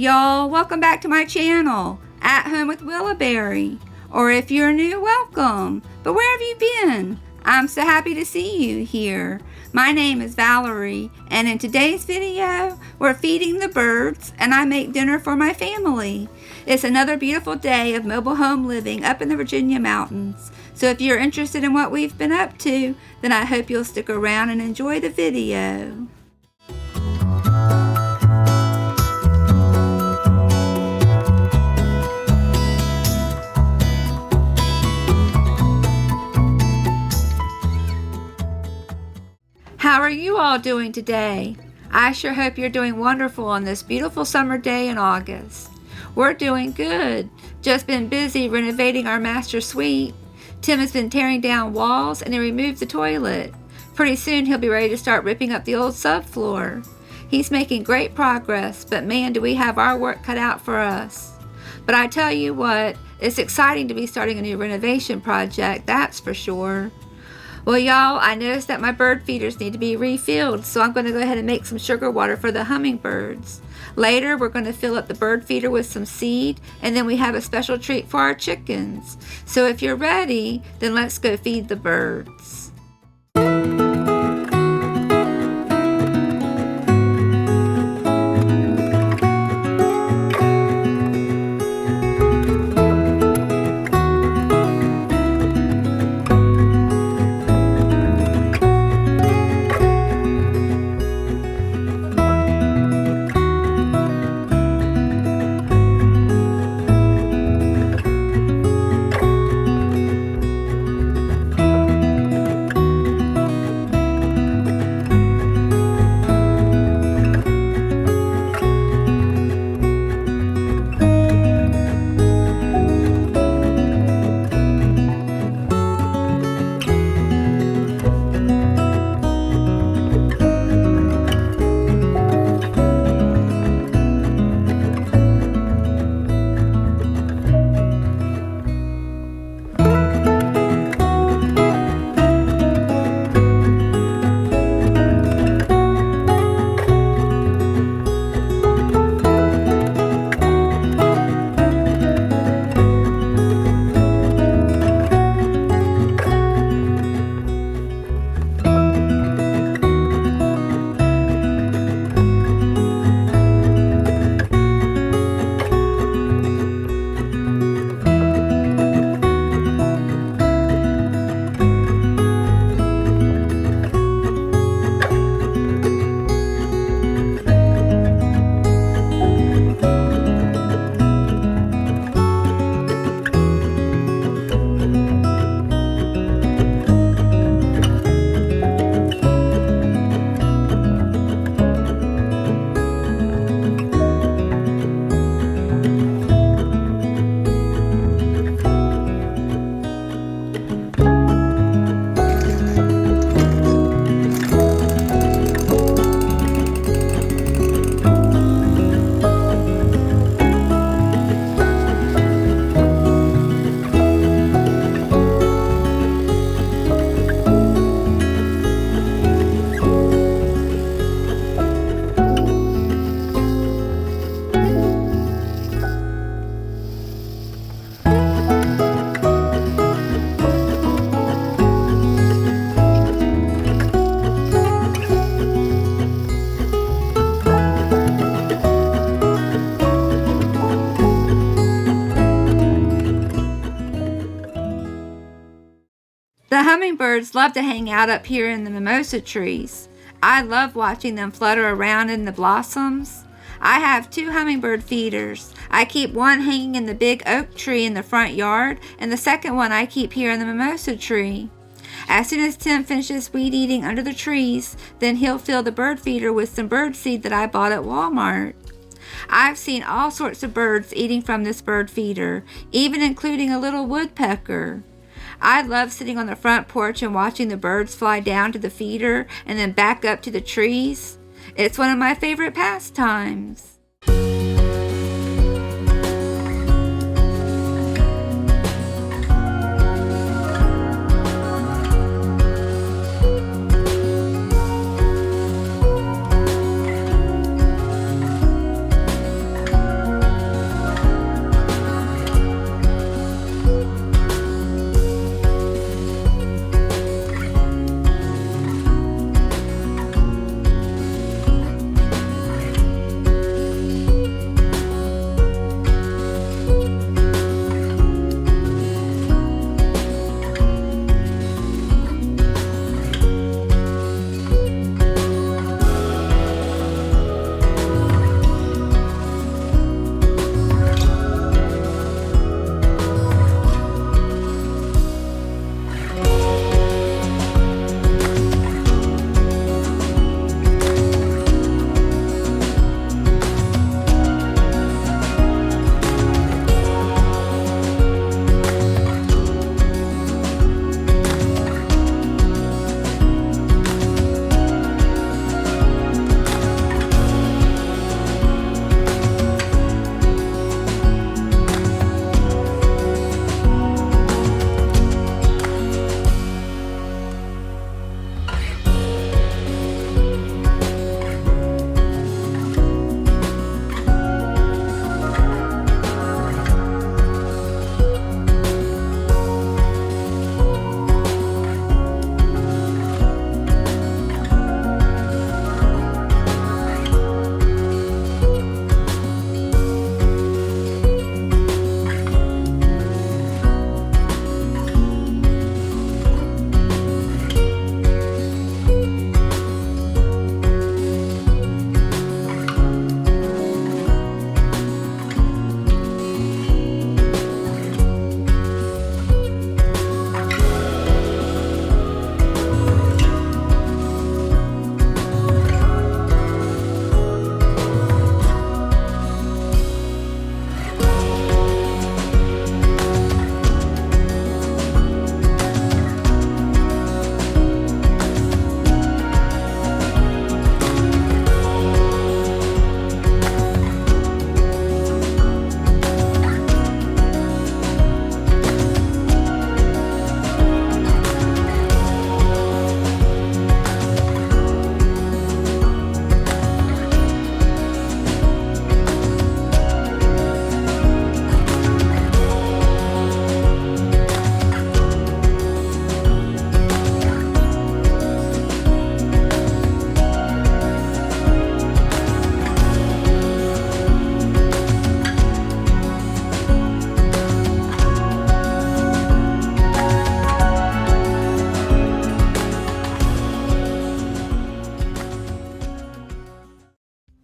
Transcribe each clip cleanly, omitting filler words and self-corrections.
Y'all, welcome back to my channel, At Home with Willowberry. Or if you're new, welcome. But where have you been? I'm so happy to see you here. My name is Valerie, and in today's video, we're feeding the birds, and I make dinner for my family. It's another beautiful day of mobile home living up in the Virginia mountains. So if you're interested in what we've been up to, then I hope you'll stick around and enjoy the video. How are you all doing today? I sure hope you're doing wonderful on this beautiful summer day in August. We're doing good. Just been busy renovating our master suite. Tim has been tearing down walls and he removed the toilet. Pretty soon he'll be ready to start ripping up the old subfloor. He's making great progress, but man, do we have our work cut out for us. But I tell you what, it's exciting to be starting a new renovation project, that's for sure. Well, y'all, I noticed that my bird feeders need to be refilled, so I'm going to go ahead and make some sugar water for the hummingbirds. Later, we're going to fill up the bird feeder with some seed, and then we have a special treat for our chickens. So if you're ready, then let's go feed the birds. The hummingbirds love to hang out up here in the mimosa trees. I love watching them flutter around in the blossoms. I have 2 hummingbird feeders. I keep one hanging in the big oak tree in the front yard, and the second one I keep here in the mimosa tree. As soon as Tim finishes weed eating under the trees, then he'll fill the bird feeder with some bird seed that I bought at Walmart. I've seen all sorts of birds eating from this bird feeder, even including a little woodpecker. I love sitting on the front porch and watching the birds fly down to the feeder and then back up to the trees. It's one of my favorite pastimes.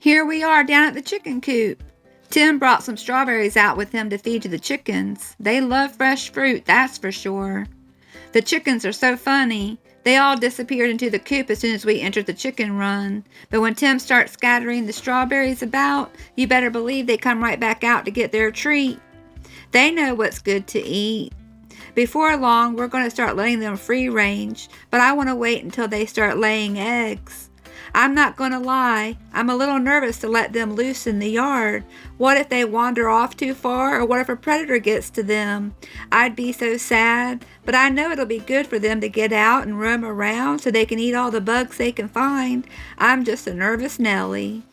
Here we are down at the chicken coop. Tim brought some strawberries out with him to feed to the chickens. They love fresh fruit, that's for sure. The chickens are so funny. They all disappeared into the coop as soon as we entered the chicken run. But when Tim starts scattering the strawberries about, you better believe they come right back out to get their treat. They know what's good to eat. Before long, we're going to start letting them free range, but I want to wait until they start laying eggs. I'm not going to lie, I'm a little nervous to let them loose in the yard. What if they wander off too far, or what if a predator gets to them? I'd be so sad, but I know it'll be good for them to get out and roam around so they can eat all the bugs they can find. I'm just a nervous Nellie.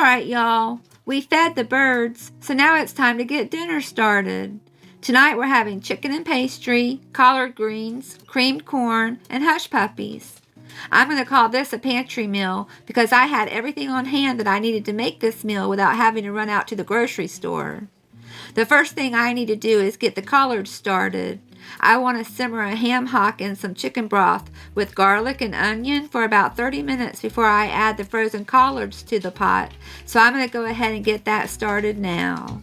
Alright, y'all. We fed the birds, so now it's time to get dinner started. Tonight we're having chicken and pastry, collard greens, creamed corn, and hush puppies. I'm going to call this a pantry meal because I had everything on hand that I needed to make this meal without having to run out to the grocery store. The first thing I need to do is get the collards started. I want to simmer a ham hock in some chicken broth with garlic and onion for about 30 minutes before I add the frozen collards to the pot. So I'm going to go ahead and get that started now.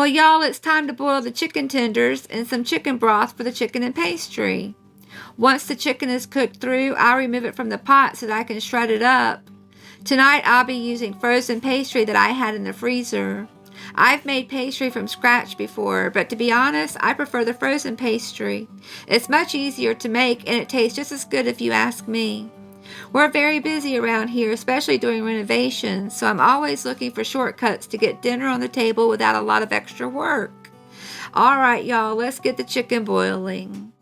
Well, y'all, it's time to boil the chicken tenders in some chicken broth for the chicken and pastry. Once the chicken is cooked through, I'll remove it from the pot so that I can shred it up. Tonight, I'll be using frozen pastry that I had in the freezer. I've made pastry from scratch before, but to be honest, I prefer the frozen pastry. It's much easier to make, and it tastes just as good if you ask me. We're very busy around here, especially during renovations, so I'm always looking for shortcuts to get dinner on the table without a lot of extra work. All right, y'all, let's get the chicken boiling.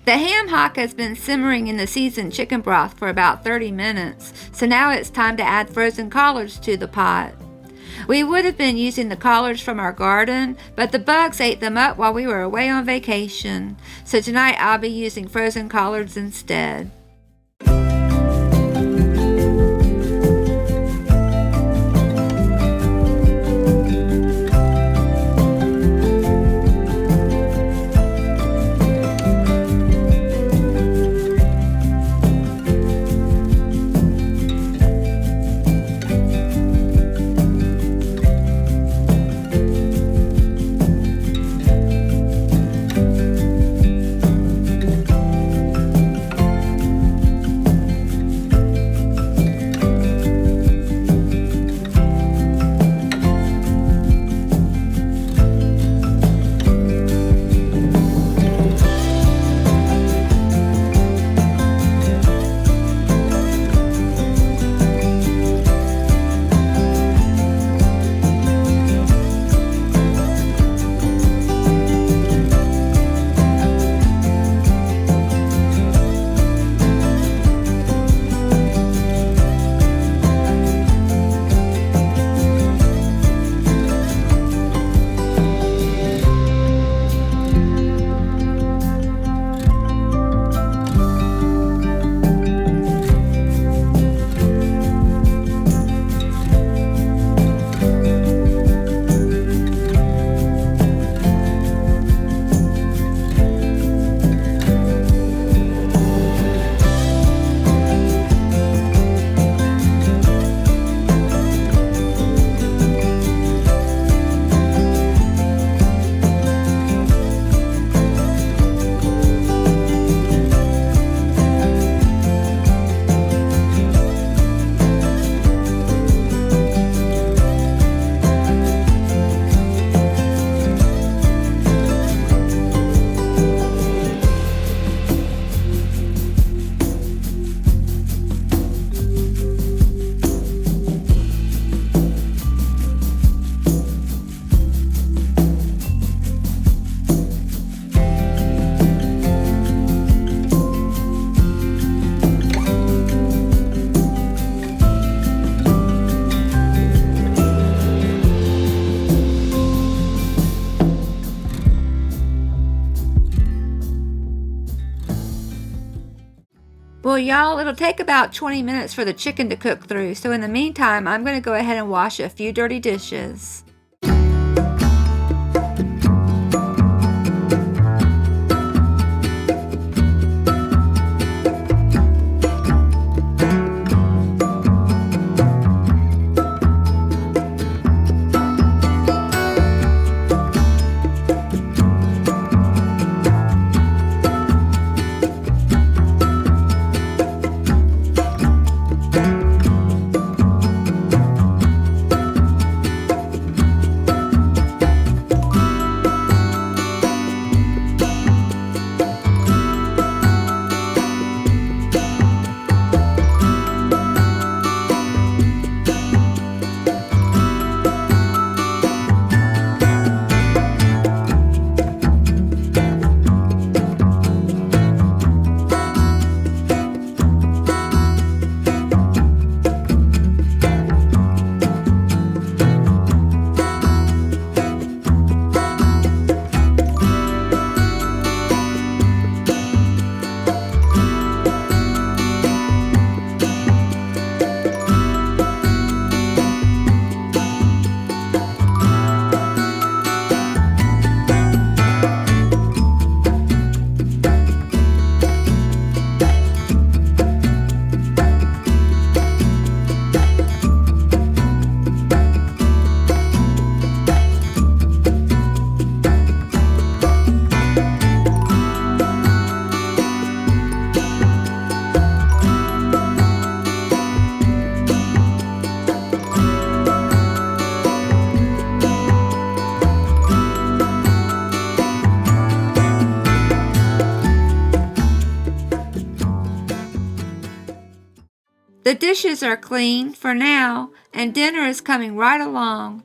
The ham hock has been simmering in the seasoned chicken broth for about 30 minutes, so now it's time to add frozen collards to the pot. We would have been using the collards from our garden, but the bugs ate them up while we were away on vacation, so tonight I'll be using frozen collards instead. Well, y'all, it'll take about 20 minutes for the chicken to cook through, so in the meantime, I'm going to go ahead and wash a few dirty dishes. The dishes are clean for now, and dinner is coming right along.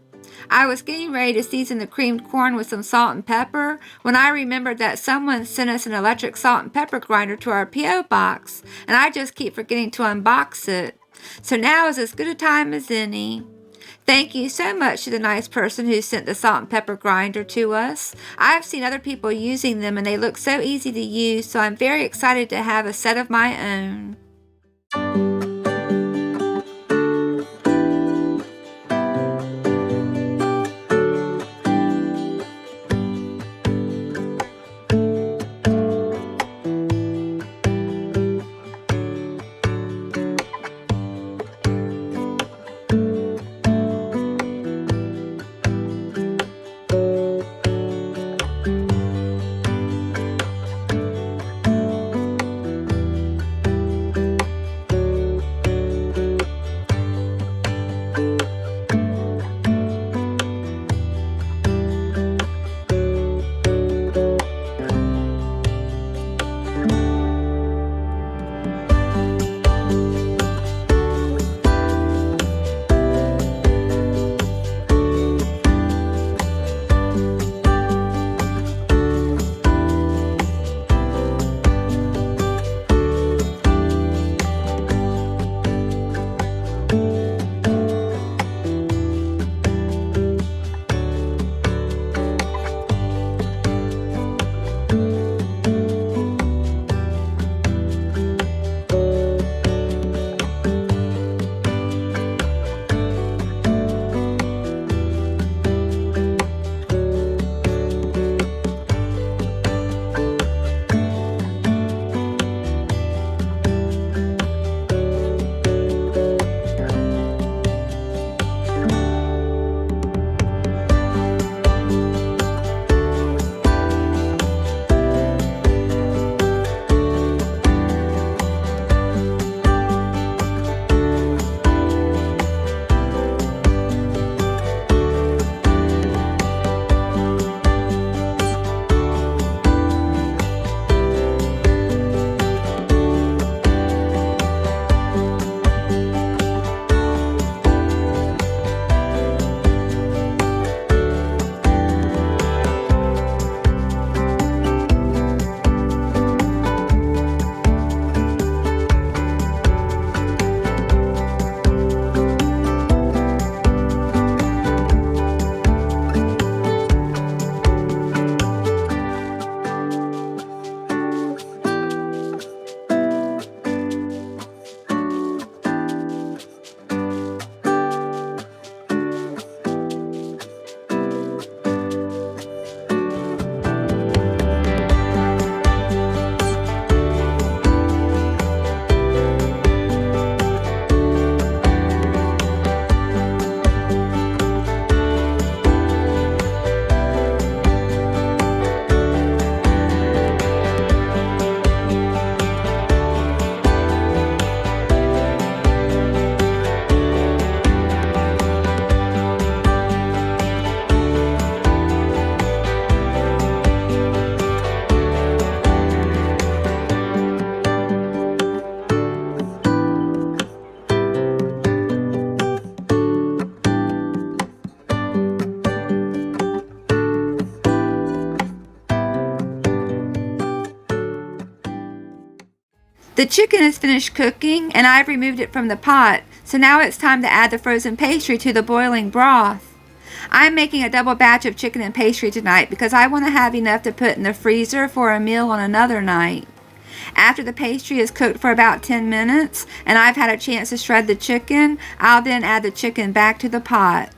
I was getting ready to season the creamed corn with some salt and pepper when I remembered that someone sent us an electric salt and pepper grinder to our P.O. box, and I just keep forgetting to unbox it. So now is as good a time as any. Thank you so much to the nice person who sent the salt and pepper grinder to us. I've seen other people using them and they look so easy to use, so I'm very excited to have a set of my own. The chicken is finished cooking and I've removed it from the pot, so now it's time to add the frozen pastry to the boiling broth. I'm making a double batch of chicken and pastry tonight because I want to have enough to put in the freezer for a meal on another night. After the pastry is cooked for about 10 minutes and I've had a chance to shred the chicken, I'll then add the chicken back to the pot.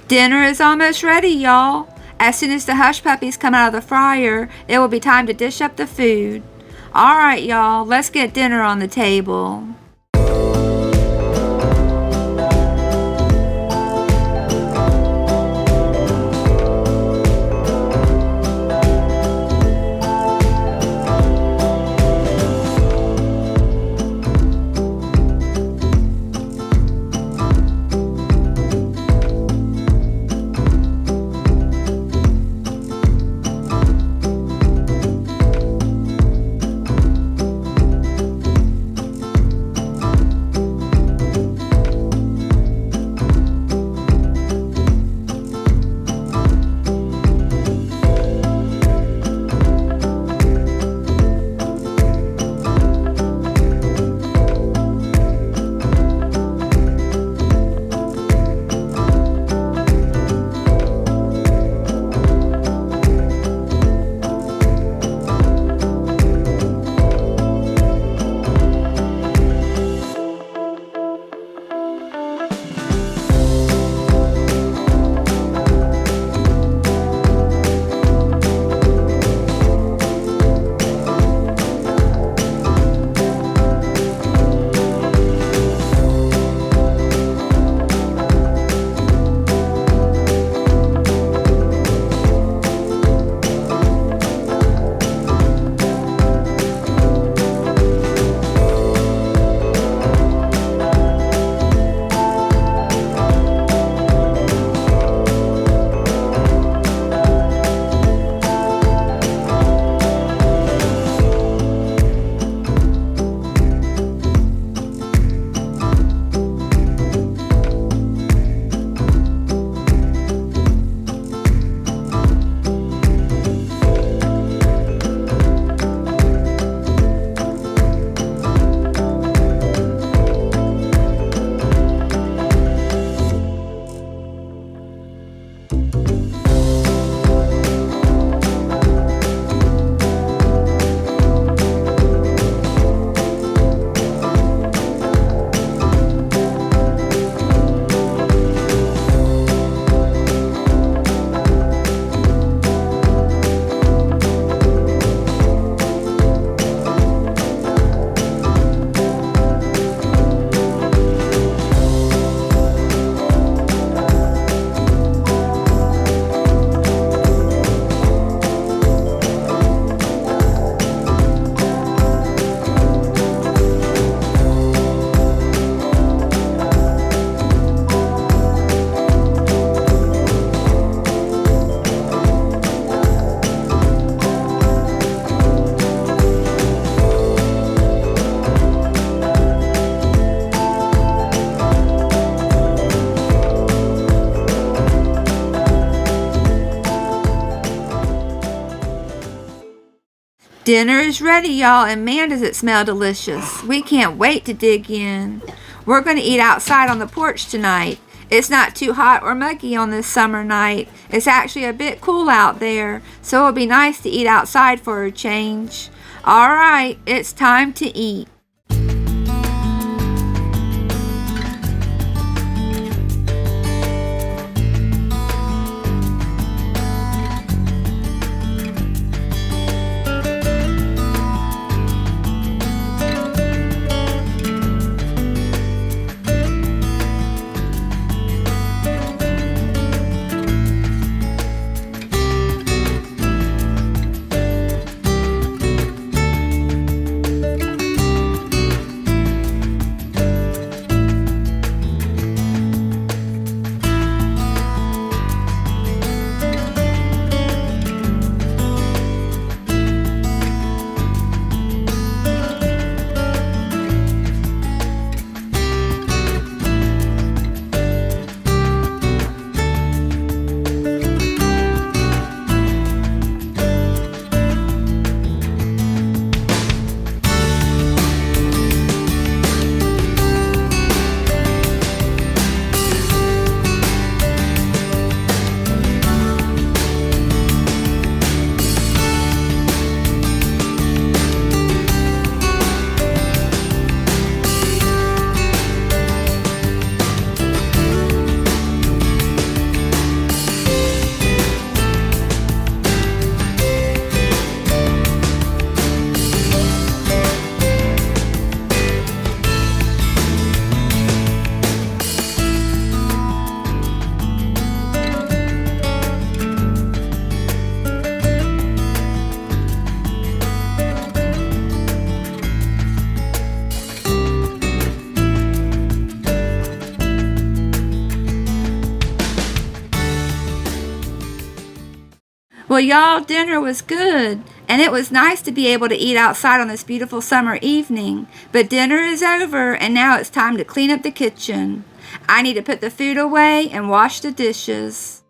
Dinner is almost ready, y'all. As soon as the hush puppies come out of the fryer, it will be time to dish up the food. Alright, y'all, let's get dinner on the table. Dinner is ready, y'all, and man, does it smell delicious. We can't wait to dig in. We're going to eat outside on the porch tonight. It's not too hot or muggy on this summer night. It's actually a bit cool out there, so it'll be nice to eat outside for a change. All right, it's time to eat. Well, y'all, dinner was good, and it was nice to be able to eat outside on this beautiful summer evening. But dinner is over, and now it's time to clean up the kitchen. I need to put the food away and wash the dishes.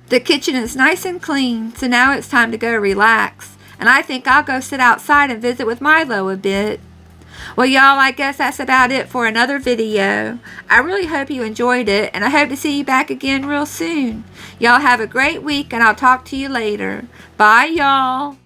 The kitchen is nice and clean, so now it's time to go relax, and I think I'll go sit outside and visit with Milo a bit. Well, y'all, I guess that's about it for another video. I really hope you enjoyed it, and I hope to see you back again real soon. Y'all have a great week, and I'll talk to you later. Bye, y'all.